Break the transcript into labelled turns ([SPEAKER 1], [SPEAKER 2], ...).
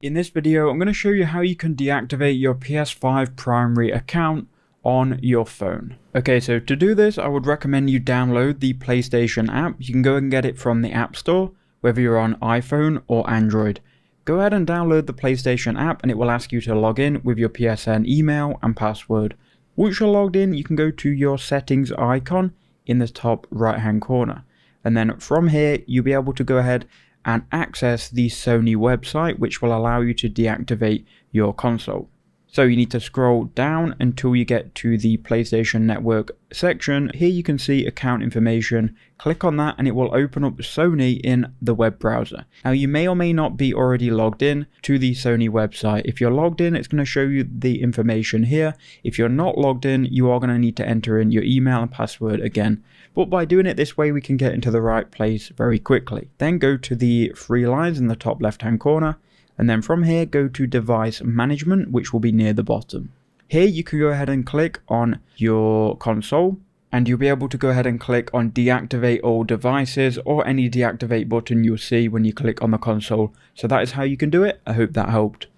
[SPEAKER 1] In this video, I'm going to show you how you can deactivate your PS5 primary account on your phone. Okay, so to do this, I would recommend you download the PlayStation app. You can go and get it from the App Store, whether you're on iPhone or Android. Go ahead and download the PlayStation app and it will ask you to log in with your PSN email and password. Once you're logged in, you can go to your settings icon in the top right hand corner. And then from here, you'll be able to go ahead and access the Sony website, which will allow you to deactivate your console. So you need to scroll down until you get to the PlayStation Network section. Here you can see account information. Click on that and it will open up Sony in the web browser. Now you may or may not be already logged in to the Sony website. If you're logged in, it's going to show you the information here. If you're not logged in, you are going to need to enter in your email and password again. But by doing it this way, we can get into the right place very quickly. Then go to the three lines in the top left hand corner. And then from here, go to device management, which will be near the bottom. Here you can go ahead and click on your console and you'll be able to go ahead and click on deactivate all devices or any deactivate button you'll see when you click on the console. So that is how you can do it. I hope that helped.